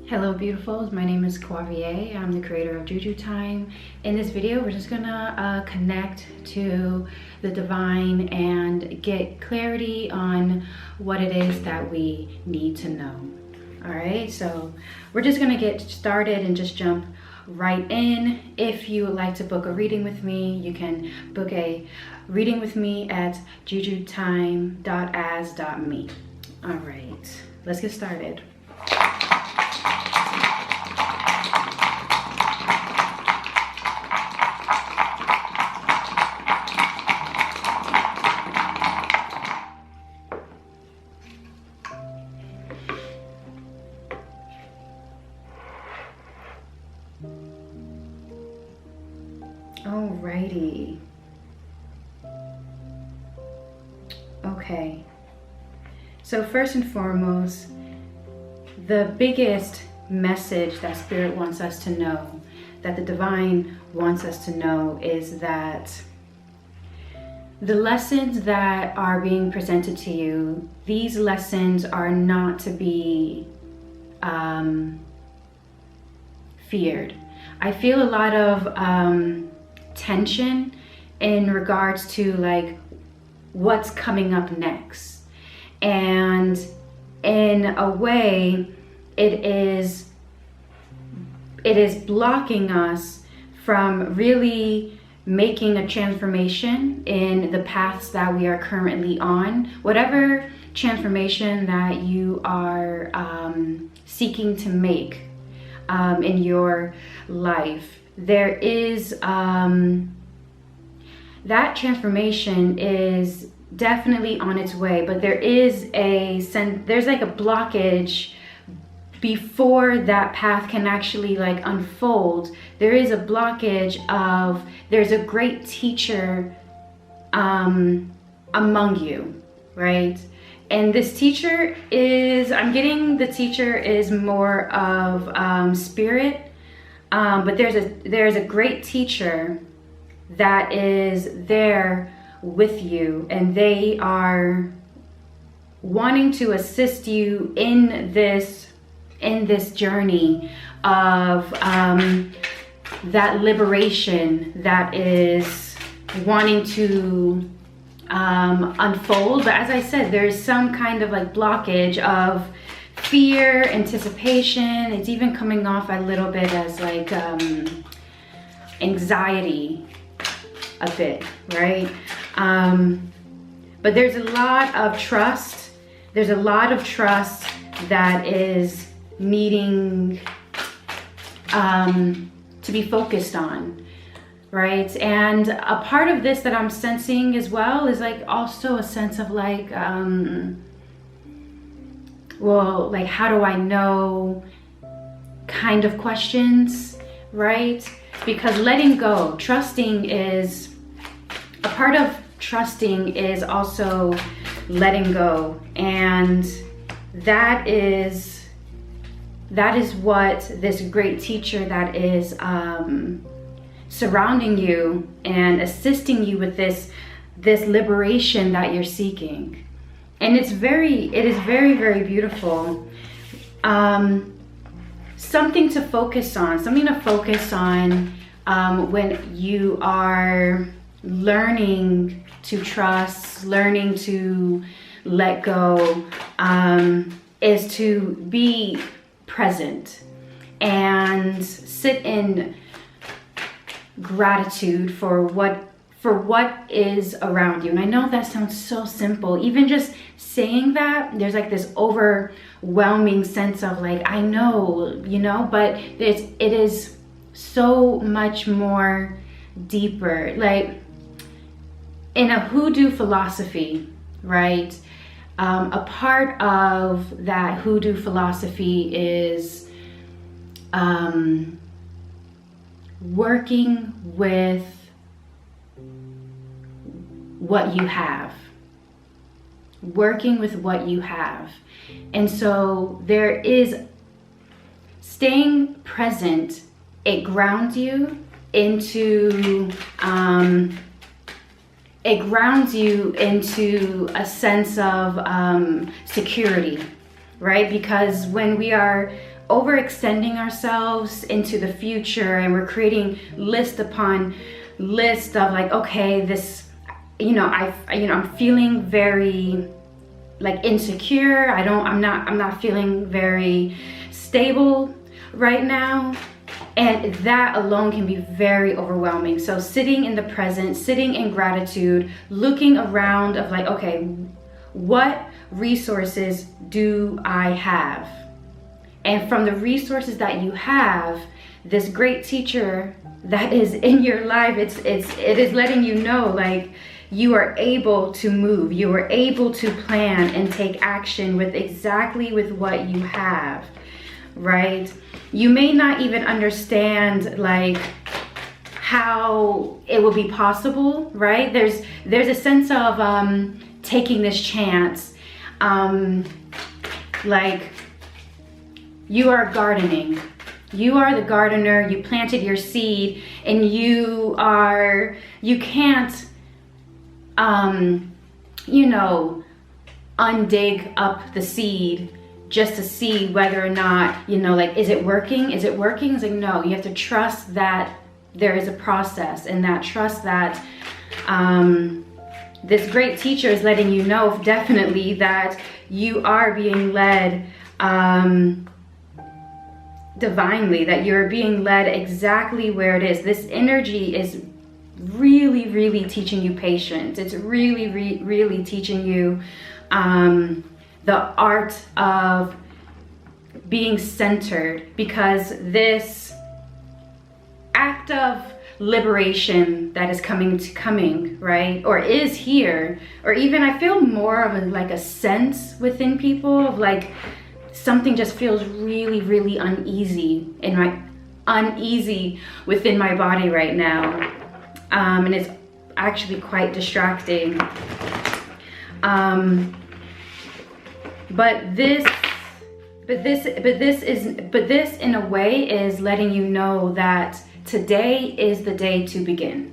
Hello beautifuls, my name is Quavia. I'm the creator of JuJu Thyme. In this video, we're just gonna connect to the divine and get clarity on what it is that we need to know. All right, so we're just gonna get started and just jump right in. If you would like to book a reading with me, you can book a reading with me at jujuthyme.as.me. All right, let's get started. Alrighty. Okay. So first and foremost, the biggest message that Spirit wants us to know, that the divine wants us to know, is that the lessons that are being presented to you, these lessons are not to be feared. I feel a lot of tension in regards to like what's coming up next, and in a way it is blocking us from really making a transformation in the paths that we are currently on. Whatever transformation that you are seeking to make in your life, there is that transformation is definitely on its way, but there's like a blockage before that path can actually like unfold. There is a blockage of, there's a great teacher among you, right? And this teacher is, I'm getting the teacher is more of spirit. But there's a great teacher that is there with you, and they are wanting to assist you in this journey of that liberation that is wanting to unfold. But as I said, there's some kind of like blockage of fear, anticipation. It's even coming off a little bit as like anxiety a bit, right? But there's a lot of trust. There's a lot of trust that is needing to be focused on, right? And a part of this that I'm sensing as well is like also a sense of like well, like, how do I know kind of questions, right? Because letting go, trusting is, a part of trusting is also letting go. And that is what this great teacher that is surrounding you and assisting you with this liberation that you're seeking. And it is very, very beautiful. Something to focus on when you are learning to trust, learning to let go, is to be present and sit in gratitude for what is around you. And I know that sounds so simple. Even just saying that, there's like this overwhelming sense of like, I know, you know, but it is so much more deeper. Like in a hoodoo philosophy, right? A part of that hoodoo philosophy is working with what you have. Working with what you have. And so there is staying present. It grounds you into it grounds you into a sense of security, right? Because when we are overextending ourselves into the future and we're creating list upon list of like, okay, this, I'm feeling very like insecure. I'm not feeling very stable right now. And that alone can be very overwhelming. So sitting in the present, sitting in gratitude, looking around of like, okay, what resources do I have? And from the resources that you have, this great teacher that is in your life, it is letting you know, like, you are able to move, you are able to plan and take action with what you have, right? You may not even understand like how it will be possible, right? There's a sense of taking this chance, like you are gardening. You are the gardener, you planted your seed, and you can't, undig up the seed just to see whether or not, like, is it working? Is it working? It's like, no, you have to trust that there is a process, and that trust that this great teacher is letting you know definitely that you are being led divinely, that you're being led exactly where it is. This energy is really, really teaching you patience. It's really, really teaching you the art of being centered, because this act of liberation that is coming, right, or is here, or even I feel more of a sense within people of like something just feels really, really uneasy within my body right now, and it's actually quite distracting. But this in a way is letting you know that today is the day to begin.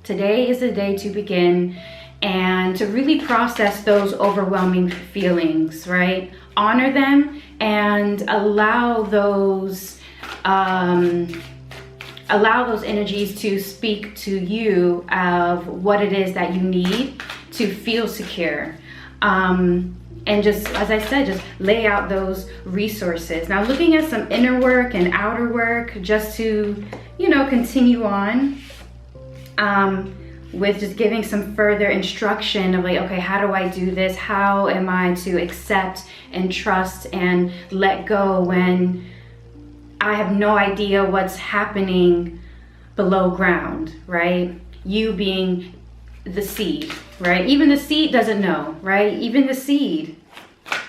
Today is the day to begin, and to really process those overwhelming feelings, right? Honor them and allow those energies to speak to you of what it is that you need to feel secure. And just, as I said, just lay out those resources. Now, looking at some inner work and outer work, just to, continue on with just giving some further instruction of like, okay, how do I do this? How am I to accept and trust and let go when I have no idea what's happening below ground, right? You being the seed, right? Even the seed doesn't know, right? Even the seed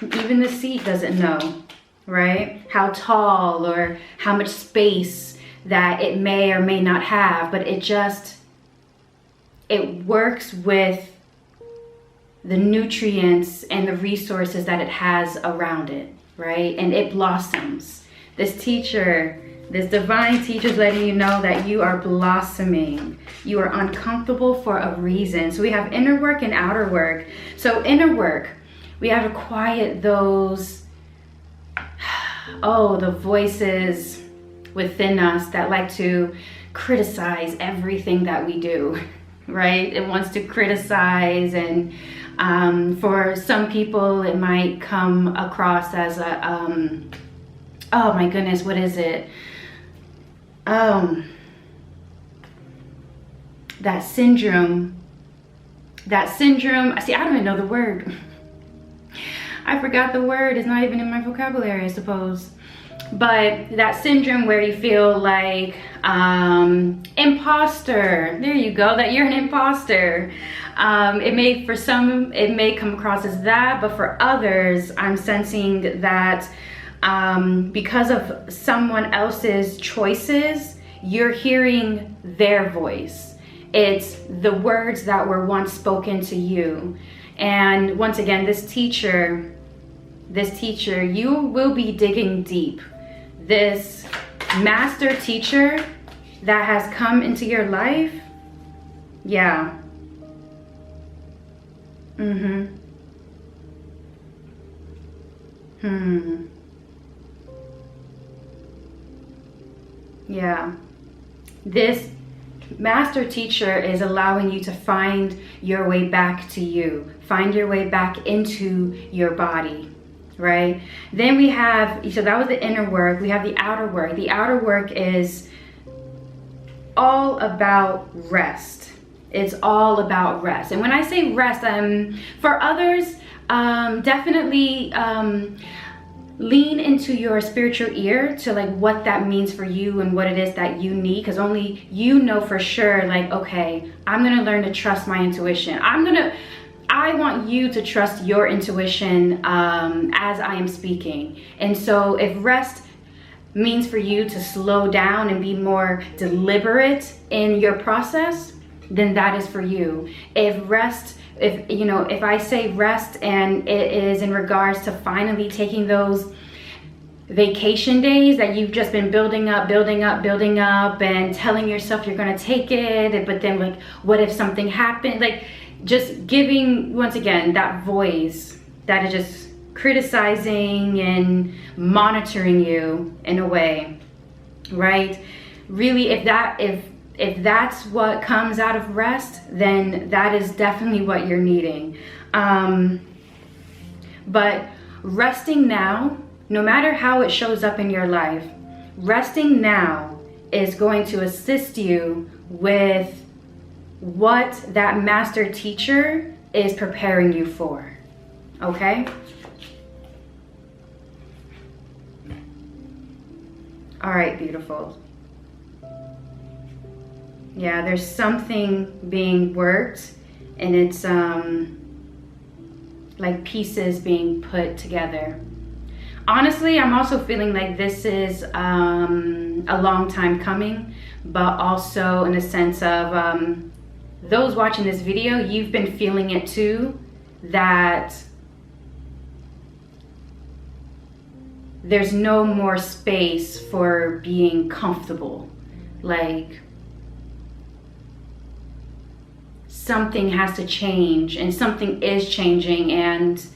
doesn't know, right? How tall or how much space that it may or may not have, but it works with the nutrients and the resources that it has around it, right? And it blossoms. This teacher, this divine teacher is letting you know that you are blossoming. You are uncomfortable for a reason. So we have inner work and outer work. So inner work, we have to quiet those, the voices within us that like to criticize everything that we do, right? It wants to criticize, and for some people it might come across as a, oh my goodness, what is it? That syndrome, see, I don't even know the word. I forgot the word. It's not even in my vocabulary, I suppose. But that syndrome where you feel like imposter. There you go, that you're an imposter. For some, it may come across as that, but for others, I'm sensing that because of someone else's choices, you're hearing their voice. It's the words that were once spoken to you. And once again, this teacher, you will be digging deep. This master teacher that has come into your life, yeah, Mm-hmm. Yeah. This master teacher is allowing you to find your way back to you. Find your way back into your body, right? Then we have, so that was the inner work. We have the outer work. The outer work is all about rest. It's all about rest. And when I say rest, for others, definitely lean into your spiritual ear to like what that means for you and what it is that you need, because only you know for sure, like, okay, I'm gonna learn to trust my intuition. I want you to trust your intuition as I am speaking. And so if rest means for you to slow down and be more deliberate in your process, then that is for you. If I say rest and it is in regards to finally taking those vacation days that you've just been building up and telling yourself you're gonna take it, but then like, what if something happened? Like, just giving, once again, that voice that is just criticizing and monitoring you in a way, right? Really, if that's what comes out of rest, then that is definitely what you're needing. But resting now, no matter how it shows up in your life, resting now is going to assist you with what that master teacher is preparing you for, okay? All right, beautiful. Yeah, there's something being worked, and it's like pieces being put together. Honestly, I'm also feeling like this is a long time coming, but also in a sense of those watching this video, you've been feeling it too, that there's no more space for being comfortable. Like, something has to change, and something is changing, and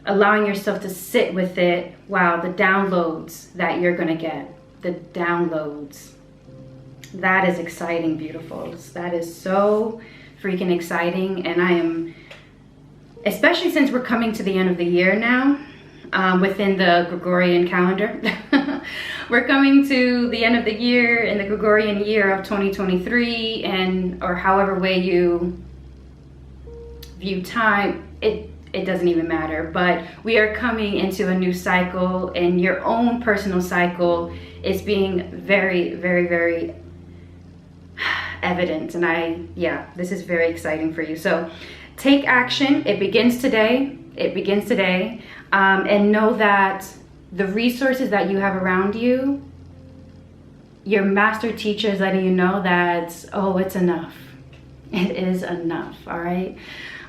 allowing yourself to sit with it. Wow, the downloads that you're gonna get, the downloads. That is exciting, beautifuls. That is so freaking exciting. And I am, especially since we're coming to the end of the year now, within the Gregorian calendar. We're coming to the end of the year in the Gregorian year of 2023, or however way you view time, it doesn't even matter. But we are coming into a new cycle, and your own personal cycle is being very, very, very evident. And this is very exciting for you. So take action. It begins today. It begins today. And know that the resources that you have around you, your master teacher is letting you know that, oh, it's enough. It is enough, all right?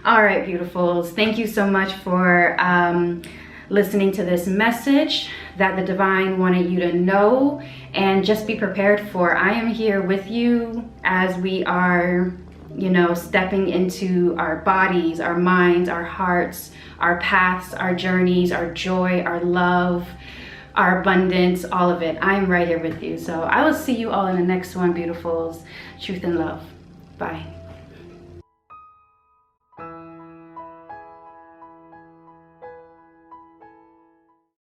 All right, beautifuls. Thank you so much for listening to this message that the divine wanted you to know, and just be prepared for. I am here with you as we are, stepping into our bodies, our minds, our hearts, our paths, our journeys, our joy, our love, our abundance, all of it. I am right here with you. So I will see you all in the next one, beautifuls. Truth and love. Bye.